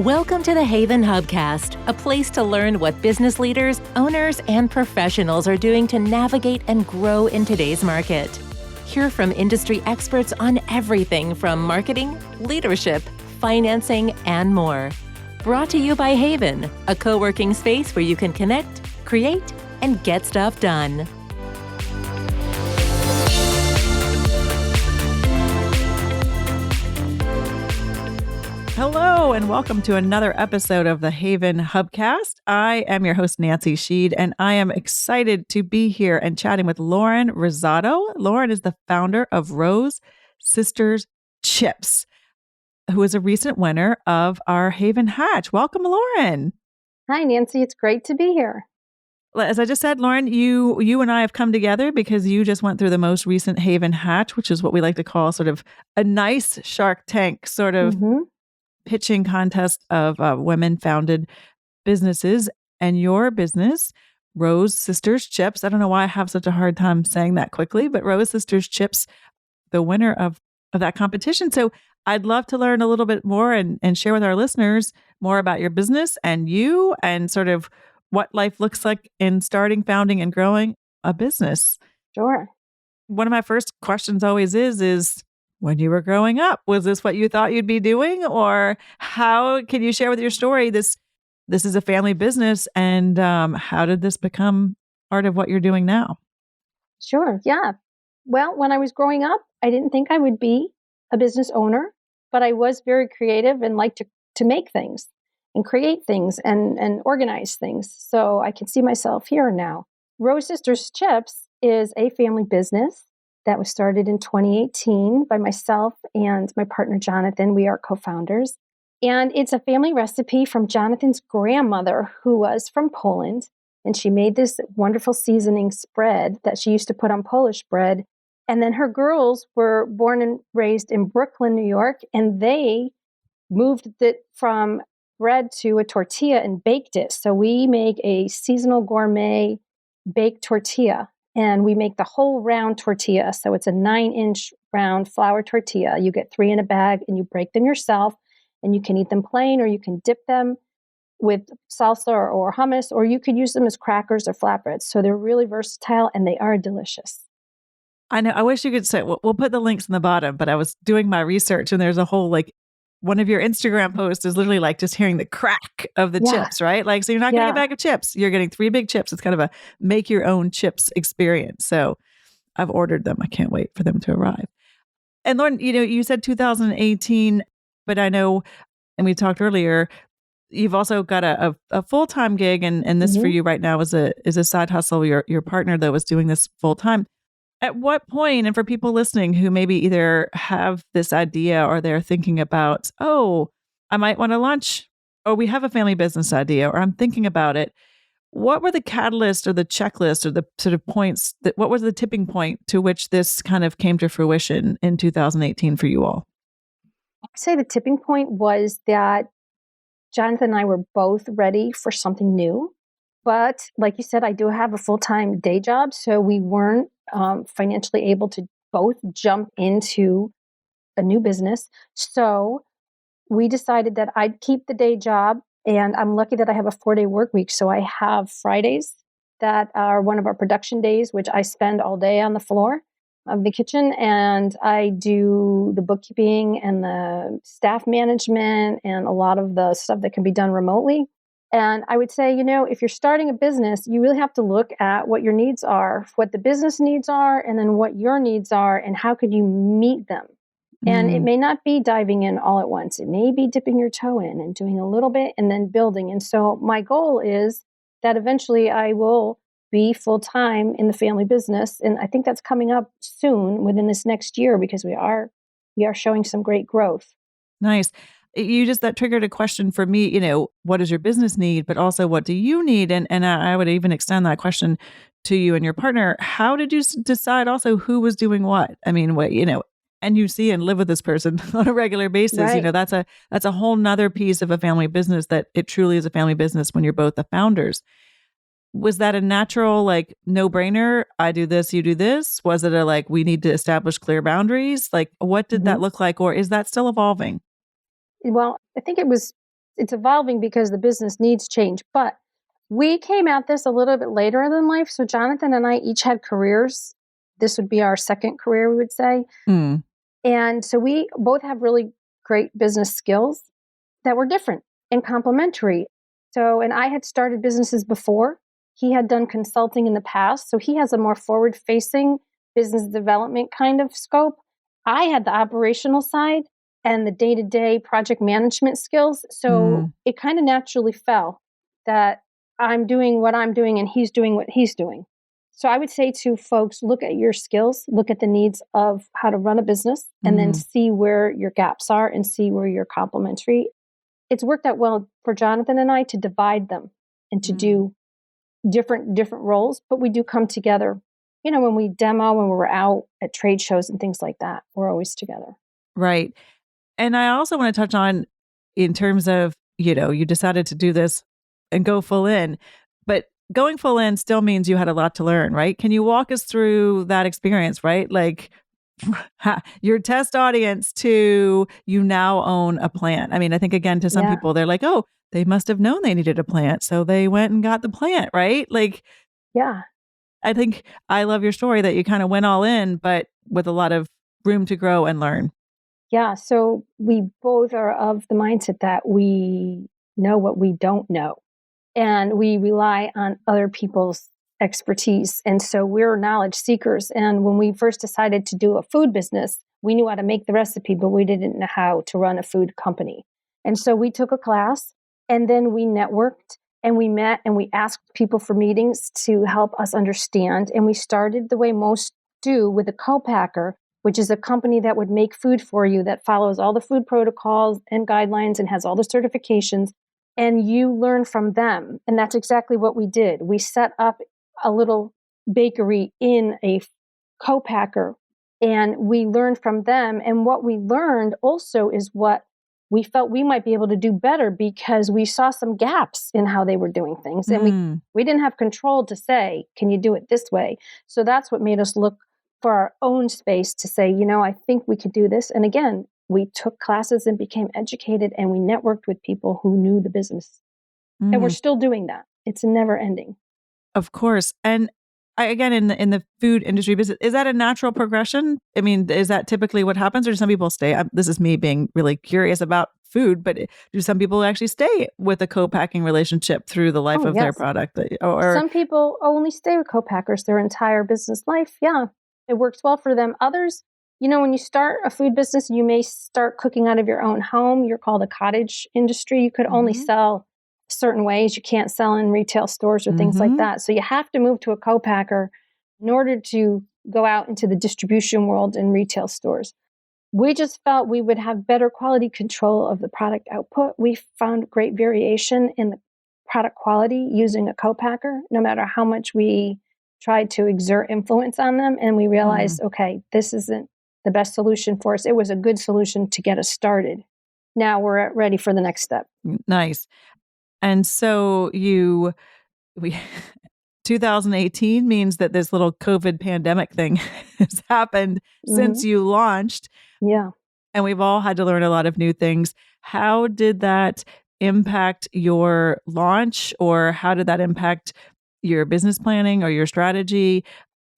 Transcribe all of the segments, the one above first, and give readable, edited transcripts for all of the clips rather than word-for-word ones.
Welcome to the Haven Hubcast, a place to learn what business leaders, owners, and professionals are doing to navigate and grow in today's market. Hear from industry experts on everything from marketing, leadership, financing, and more. Brought to you by Haven, a co-working space where you can connect, create, and get stuff done. Hello, and welcome to another episode of the Haven Hubcast. I am your host, Nancy Sheed, and I am excited to be here and chatting with Lauren Rosato. Lauren is the founder of Rose Sisters Chips, who is a recent winner of our Haven Hatch. Welcome, Lauren. Hi, Nancy. It's great to be here. As I just said, Lauren, you and I have come together because you just went through the most recent Haven Hatch, which is what we like to call sort of a nice Shark Tank sort of pitching contest of women-founded businesses. And your business, Rose Sisters Chips, I don't know why I have such a hard time saying that quickly, but Rose Sisters Chips, the winner of that competition. So I'd love to learn a little bit more and share with our listeners more about your business and you and sort of what life looks like in starting, founding, and growing a business. Sure. One of my first questions always is, when you were growing up, was this what you thought you'd be doing? Or how can you share with your story? This is a family business. And how did this become part of what you're doing now? Sure. Yeah. Well, when I was growing up, I didn't think I would be a business owner, but I was very creative and liked to make things and create things and organize things. So I can see myself here now. Rose Sisters Chips is a family business that was started in 2018 by myself and my partner, Jonathan. We are co-founders. And it's a family recipe from Jonathan's grandmother, who was from Poland. And she made this wonderful seasoning spread that she used to put on Polish bread. And then her girls were born and raised in Brooklyn, New York, and they moved it from bread to a tortilla and baked it. So we make a seasonal gourmet baked tortilla. And we make the whole round tortilla. So it's a 9-inch round flour tortilla. You get 3 in a bag and you break them yourself. And you can eat them plain, or you can dip them with salsa or hummus, or you could use them as crackers or flatbreads. So they're really versatile and they are delicious. I know. I wish you could say, we'll put the links in the bottom, but I was doing my research and there's a whole one of your Instagram posts is literally just hearing the crack of the chips, right? So you're not getting a bag of chips. You're getting 3 big chips. It's kind of a make your own chips experience. So I've ordered them. I can't wait for them to arrive. And Lauren, you said 2018, but I know, and we talked earlier, you've also got a full-time gig, and this for you right now is a side hustle. Your partner, though, is doing this full-time. At what point, and for people listening who maybe either have this idea or they're thinking about, oh, I might want to launch, or we have a family business idea, or I'm thinking about it, what were the catalyst or the checklist or the sort of points what was the tipping point to which this kind of came to fruition in 2018 for you all? I'd say the tipping point was that Jonathan and I were both ready for something new. But like you said, I do have a full-time day job, so we weren't financially able to both jump into a new business. So we decided that I'd keep the day job, and I'm lucky that I have a 4-day work week. So I have Fridays that are one of our production days, which I spend all day on the floor of the kitchen, and I do the bookkeeping and the staff management and a lot of the stuff that can be done remotely. And I would say, if you're starting a business, you really have to look at what your needs are, what the business needs are, and then what your needs are, and how could you meet them. And it may not be diving in all at once. It may be dipping your toe in and doing a little bit and then building. And so my goal is that eventually I will be full-time in the family business. And I think that's coming up soon within this next year, because we are showing some great growth. Nice. That triggered a question for me, what does your business need, but also what do you need? And I would even extend that question to you and your partner. How did you decide also who was doing what? I mean, and you see and live with this person on a regular basis, right. That's a whole nother piece of a family business, that it truly is a family business when you're both the founders. Was that a natural, no brainer? I do this, you do this? Was it we need to establish clear boundaries? What did that look like? Or is that still evolving? Well, I think it was it's evolving because the business needs change. But we came at this a little bit later than life. So Jonathan and I each had careers. This would be our second career, we would say. Mm. And so we both have really great business skills that were different and complementary. So, and I had started businesses before. He had done consulting in the past. So he has a more forward facing business development kind of scope. I had the operational side and the day to day project management skills. So it kind of naturally fell that I'm doing what I'm doing and he's doing what he's doing. So I would say to folks, look at your skills, look at the needs of how to run a business, and then see where your gaps are and see where you're complementary. It's worked out well for Jonathan and I to divide them and to do different roles, but we do come together. You know, when we demo, when we're out at trade shows and things like that, we're always together. Right. And I also want to touch on, in terms of, you decided to do this and go full in, but going full in still means you had a lot to learn, right? Can you walk us through that experience, right? Like your test audience to you now own a plant. I mean, I think again, to some people, they're like, oh, they must have known they needed a plant, so they went and got the plant, right? Like, I think I love your story that you kind of went all in, but with a lot of room to grow and learn. Yeah. So we both are of the mindset that we know what we don't know, and we rely on other people's expertise. And so we're knowledge seekers. And when we first decided to do a food business, we knew how to make the recipe, but we didn't know how to run a food company. And so we took a class, and then we networked and we met and we asked people for meetings to help us understand. And we started the way most do, with a co-packer, which is a company that would make food for you, that follows all the food protocols and guidelines and has all the certifications. And you learn from them. And that's exactly what we did. We set up a little bakery in a co-packer, and we learned from them. And what we learned also is what we felt we might be able to do better, because we saw some gaps in how they were doing things. And we didn't have control to say, can you do it this way? So that's what made us look for our own space to say, I think we could do this. And again, we took classes and became educated, and we networked with people who knew the business. And we're still doing that. It's never ending. Of course. And again, in the food industry business, is that a natural progression? I mean, is that typically what happens, or do some people stay? This is me being really curious about food, but do some people actually stay with a co-packing relationship through the life of their product? Or some people only stay with co-packers their entire business life. Yeah, it works well for them. Others, when you start a food business, you may start cooking out of your own home. You're called a cottage industry. You could only sell certain ways. You can't sell in retail stores or things like that. So you have to move to a co-packer in order to go out into the distribution world in retail stores. We just felt we would have better quality control of the product output. We found great variation in the product quality using a co-packer, no matter how much we tried to exert influence on them. And we realized, okay, this isn't the best solution for us. It was a good solution to get us started. Now we're ready for the next step. Nice. And so 2018 means that this little COVID pandemic thing has happened since you launched. Yeah. And we've all had to learn a lot of new things. How did that impact your launch, or how did that impact your business planning or your strategy?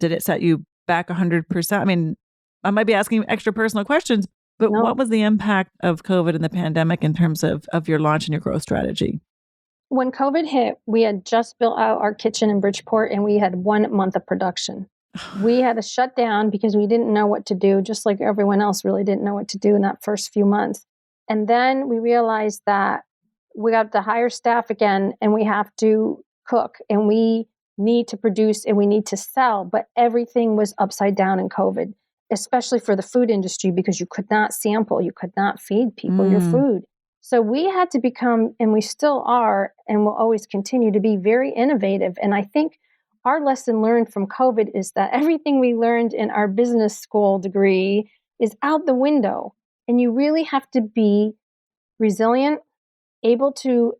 Did it set you back 100%? I mean, I might be asking extra personal questions, but what was the impact of COVID and the pandemic in terms of your launch and your growth strategy? When COVID hit, we had just built out our kitchen in Bridgeport, and we had 1 month of production. We had to shut down because we didn't know what to do, just like everyone else really didn't know what to do in that first few months. And then we realized that we got to hire staff again, and we have to cook, and we need to produce, and we need to sell. But everything was upside down in COVID, especially for the food industry, because you could not sample, you could not feed people your food. So we had to become, and we still are, and will always continue to be, very innovative. And I think our lesson learned from COVID is that everything we learned in our business school degree is out the window. And you really have to be resilient, able to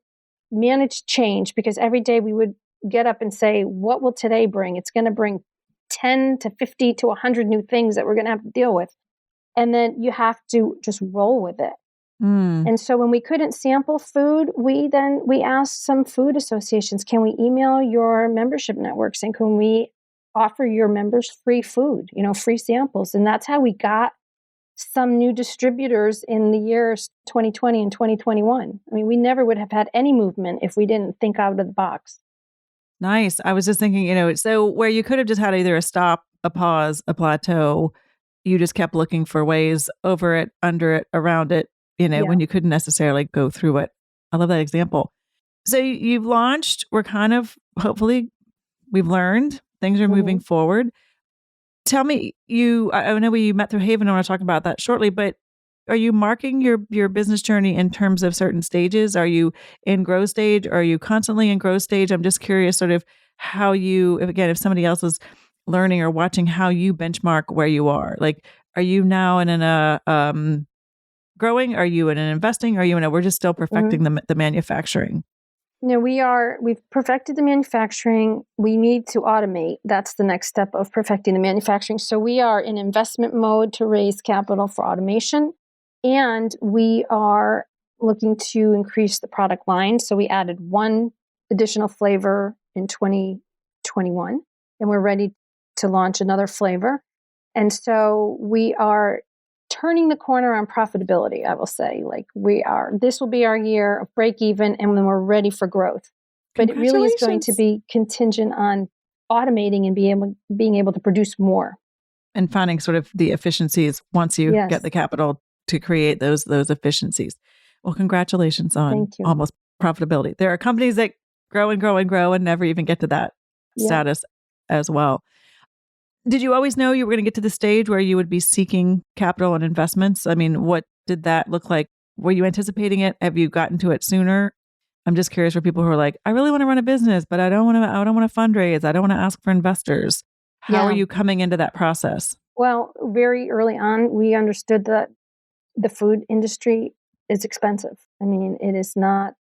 manage change, because every day we would get up and say, what will today bring? It's going to bring 10 to 50 to 100 new things that we're going to have to deal with. And then you have to just roll with it. And so when we couldn't sample food, we asked some food associations, can we email your membership networks and can we offer your members free food, free samples? And that's how we got some new distributors in the years 2020 and 2021. I mean, we never would have had any movement if we didn't think out of the box. Nice. I was just thinking, so where you could have just had either a stop, a pause, a plateau, you just kept looking for ways over it, under it, around it, when you couldn't necessarily go through it. I love that example. So you've launched, hopefully we've learned, things are moving forward. Tell me, I know we met through Haven, I want to talk about that shortly, but are you marking your business journey in terms of certain stages? Are you in growth stage? Are you constantly in growth stage? I'm just curious sort of how if somebody else is learning or watching, how you benchmark where you are. Like, are you now in a growing? Are you in an investing? Are you we're just still perfecting the manufacturing? We've perfected the manufacturing. We need to automate. That's the next step of perfecting the manufacturing. So we are in investment mode to raise capital for automation. And we are looking to increase the product line. So we added one additional flavor in 2021, and we're ready to launch another flavor. And so we are turning the corner on profitability, I will say. This will be our year of break even, and then we're ready for growth. But it really is going to be contingent on automating and being able to produce more. And finding sort of the efficiencies once you get the capital to create those efficiencies. Well, congratulations on almost profitability. There are companies that grow and grow and grow and never even get to that status as well. Did you always know you were going to get to the stage where you would be seeking capital and investments? I mean, what did that look like? Were you anticipating it? Have you gotten to it sooner? I'm just curious for people who are like, I really want to run a business, but I don't want to fundraise. I don't want to ask for investors. How are you coming into that process? Well, very early on, we understood that the food industry is expensive. I mean, it is not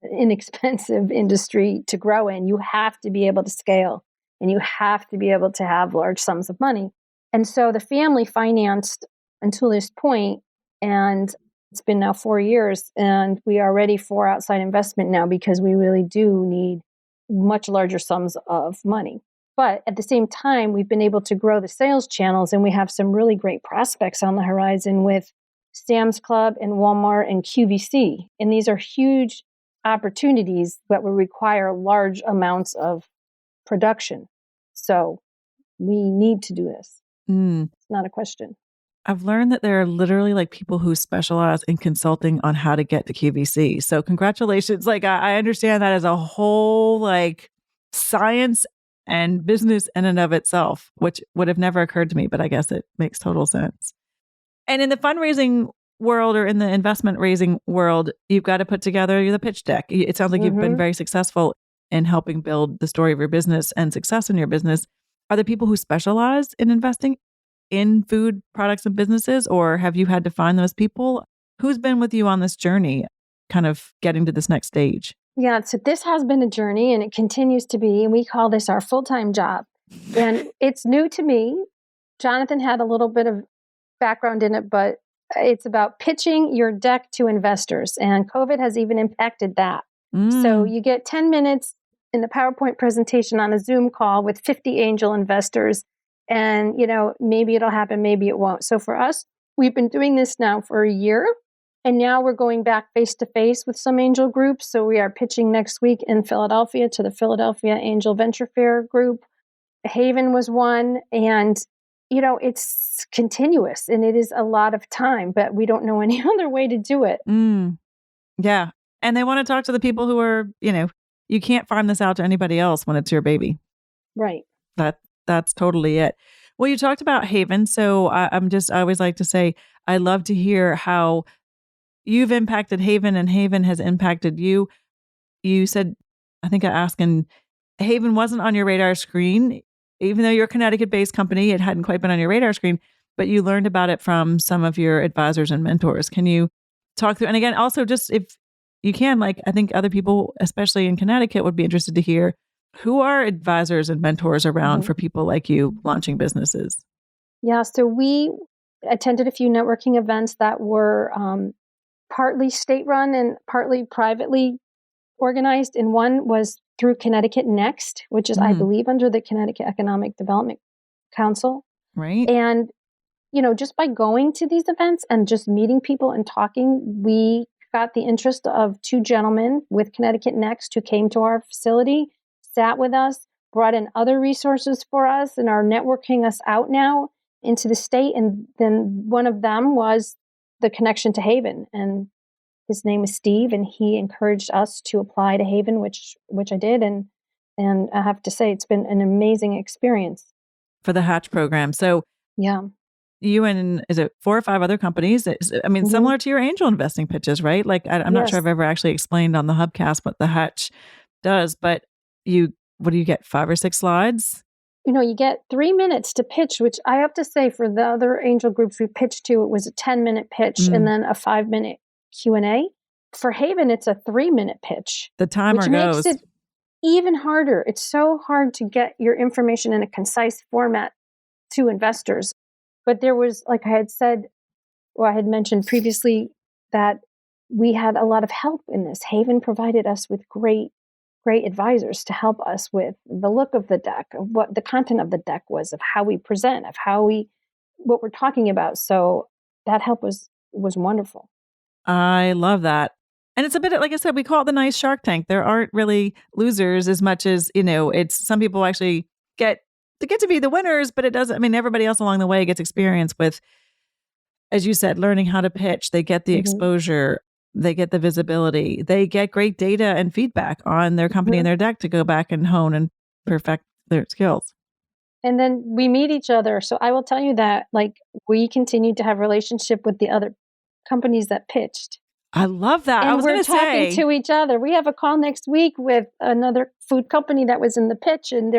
an inexpensive industry to grow in. You have to be able to scale, and you have to be able to have large sums of money. And so the family financed until this point, and it's been now 4 years, and we are ready for outside investment now because we really do need much larger sums of money. But at the same time, we've been able to grow the sales channels, and we have some really great prospects on the horizon with Sam's Club and Walmart and QVC. And these are huge opportunities that will require large amounts of production. So we need to do this. It's not a question. I've learned that there are literally like people who specialize in consulting on how to get to QVC. So congratulations. Like I understand that as a whole like science and business in and of itself, which would have never occurred to me, but I guess it makes total sense. And in the fundraising world or in the investment raising world, you've got to put together the pitch deck. It sounds like you've been very successful in helping build the story of your business and success in your business. Are there people who specialize in investing in food products and businesses, or have you had to find those people? Who's been with you on this journey, kind of getting to this next stage? Yeah, so this has been a journey, and it continues to be, and we call this our full-time job. And it's new to me. Jonathan had a little bit of background in it, but it's about pitching your deck to investors, and COVID has even impacted that. So you get 10 minutes in the PowerPoint presentation on a Zoom call with 50 angel investors, and maybe it'll happen, maybe it won't. So for us, we've been doing this now for a year, and now we're going back face to face with some angel groups. So we are pitching next week in Philadelphia to the Philadelphia Angel Venture Fair group. Haven was one, and it's continuous, and it is a lot of time, but we don't know any other way to do it. Yeah. And they want to talk to the people who are, you can't farm this out to anybody else when it's your baby. Right. That's totally it. Well, you talked about Haven. So I always like to say, I love to hear how you've impacted Haven and Haven has impacted you. You said, I think I asked, and Haven wasn't on your radar screen. Even though you're a Connecticut-based company, it hadn't quite been on your radar screen, but you learned about it from some of your advisors and mentors. Can you talk through, and again, also just if you can, like, I think other people, especially in Connecticut, would be interested to hear who are advisors and mentors around for people like you launching businesses? Yeah, so we attended a few networking events that were partly state-run and partly privately organized. And one was through Connecticut Next, which is, I believe, under the Connecticut Economic Development Council. Right. And, just by going to these events and just meeting people and talking, we got the interest of two gentlemen with Connecticut Next who came to our facility, sat with us, brought in other resources for us, and are networking us out now into the state. And then one of them was the connection to Haven. And his name is Steve, and he encouraged us to apply to Haven, which I did. And I have to say, it's been an amazing experience. For the Hatch program. So yeah, you and is it 4 or 5 other companies? Similar to your angel investing pitches, right? Like I'm not sure I've ever actually explained on the Hubcast what the Hatch does, but what do you get? 5 or 6 slides? You get 3 minutes to pitch, which I have to say for the other angel groups we pitched to, it was a 10-minute pitch and then a 5-minute Q&A. For Haven, it's a 3-minute pitch. The timer which goes. Makes it even harder. It's so hard to get your information in a concise format to investors. But there was, like I had said, or I had mentioned previously, that we had a lot of help in this. Haven provided us with great advisors to help us with the look of the deck, of what the content of the deck was, of how we present, of what we're talking about. So that help was wonderful. I love that. And it's a bit, like I said, we call it the nice Shark Tank. There aren't really losers as much as, it's some people actually get to be the winners, but it doesn't, everybody else along the way gets experience with, as you said, learning how to pitch. They get the exposure, they get the visibility, they get great data and feedback on their company and their deck to go back and hone and perfect their skills. And then we meet each other. So I will tell you that, we continue to have relationship with the other companies that pitched. I love that. And I was going to say, we're talking to each other. We have a call next week with another food company that was in the pitch, and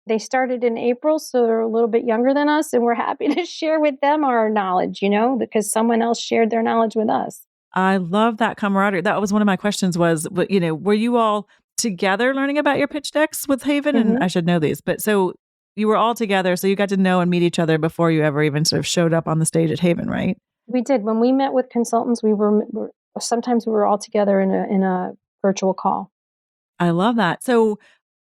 they started in April, so they're a little bit younger than us, and we're happy to share with them our knowledge, because someone else shared their knowledge with us. I love that camaraderie. That was one of my questions was, were you all together learning about your pitch decks with Haven? And I should know these, but so you were all together, so you got to know and meet each other before you ever even sort of showed up on the stage at Haven, right? We did. When we met with consultants, sometimes we were all together in a virtual call. I love that. So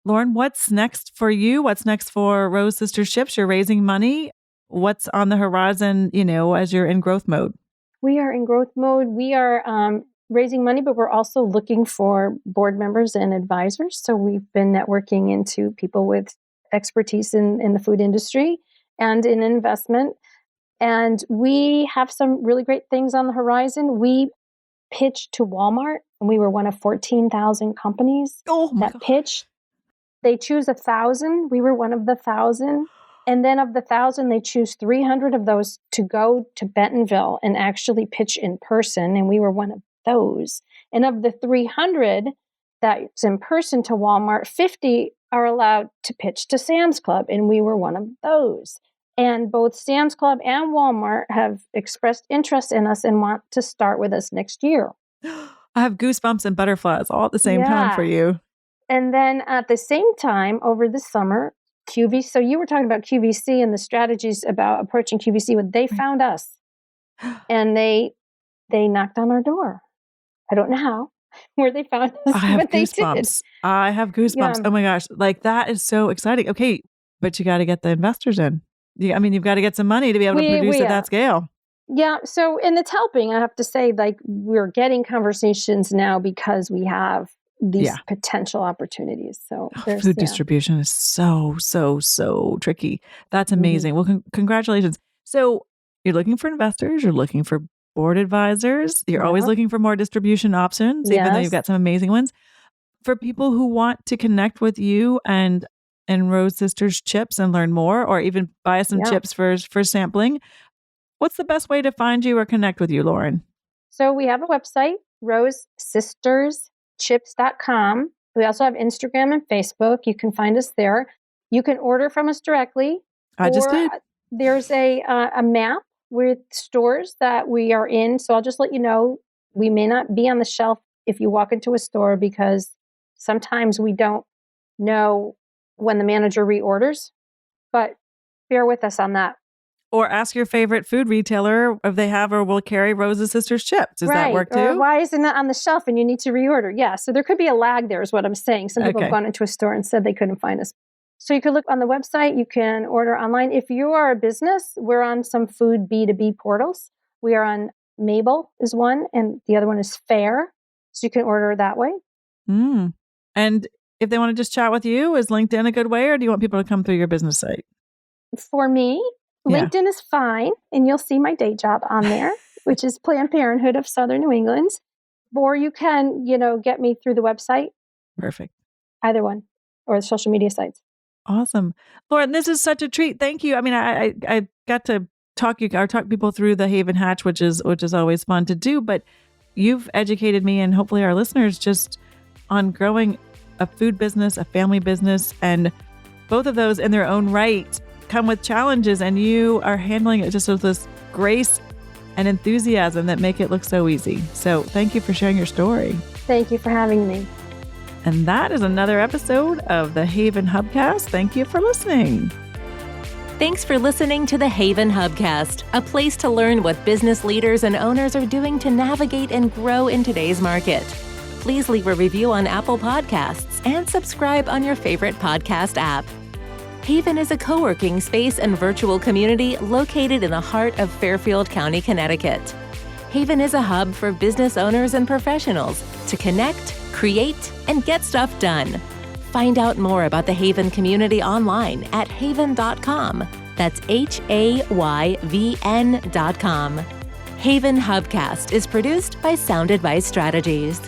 Lauren, what's next for you? What's next for Rose Sisters Chips? You're raising money. What's on the horizon, as you're in growth mode? We are in growth mode. We are raising money, but we're also looking for board members and advisors. So we've been networking into people with expertise in the food industry and in investment. And we have some really great things on the horizon. We pitched to Walmart, and we were one of 14,000 companies that pitched. They choose 1,000. We were one of the 1,000. And then of the 1,000, they choose 300 of those to go to Bentonville and actually pitch in person. And we were one of those. And of the 300 that's in person to Walmart, 50 are allowed to pitch to Sam's Club. And we were one of those. And both Sam's Club and Walmart have expressed interest in us and want to start with us next year. I have goosebumps and butterflies all at the same time for you. And then at the same time, over the summer, QVC. So you were talking about QVC and the strategies about approaching QVC. When they found us, and they knocked on our door. I don't know how, where they found us. I have but goosebumps. They did. I have goosebumps. Oh my gosh! That is so exciting. Okay, but you got to get the investors in. You've got to get some money to be able to produce at that scale. Yeah. So, and it's helping. I have to say, we're getting conversations now because we have these potential opportunities. So food distribution is so tricky. That's amazing. Well, congratulations. So you're looking for investors, you're looking for board advisors, you're always looking for more distribution options, even though you've got some amazing ones. For people who want to connect with you and Rose Sisters Chips and learn more, or even buy some chips for sampling, what's the best way to find you or connect with you, Lauren? So we have a website, rosesisterschips.com. We also have Instagram and Facebook. You can find us there. You can order from us directly. I just did. There's a map with stores that we are in. So I'll just let you know, we may not be on the shelf if you walk into a store, because sometimes we don't know when the manager reorders, but bear with us on that. Or ask your favorite food retailer if they have or will carry Rosa's Sisters chips. Does that work too? Or why isn't that on the shelf and you need to reorder? Yeah. So there could be a lag there is what I'm saying. Some people have gone into a store and said they couldn't find us. So you could look on the website. You can order online. If you are a business, we're on some food B2B portals. We are on Mabel is one, and the other one is Fair. So you can order that way. And if they want to just chat with you, is LinkedIn a good way, or do you want people to come through your business site? For me, LinkedIn is fine, and you'll see my day job on there, which is Planned Parenthood of Southern New England. Or you can, get me through the website. Perfect. Either one, or the social media sites. Awesome. Lauren, this is such a treat. Thank you. I mean, I got to talk people through the Haven Hatch, which is always fun to do, but you've educated me and hopefully our listeners just on growing a food business, a family business, and both of those in their own right come with challenges, and you are handling it just with this grace and enthusiasm that make it look so easy. So thank you for sharing your story. Thank you for having me. And that is another episode of the Haven Hubcast. Thank you for listening. Thanks for listening to the Haven Hubcast, a place to learn what business leaders and owners are doing to navigate and grow in today's market. Please leave a review on Apple Podcasts and subscribe on your favorite podcast app. Haven is a co-working space and virtual community located in the heart of Fairfield County, Connecticut. Haven is a hub for business owners and professionals to connect, create, and get stuff done. Find out more about the Haven community online at haven.com. That's HAYVN.com. Haven Hubcast is produced by Sound Advice Strategies.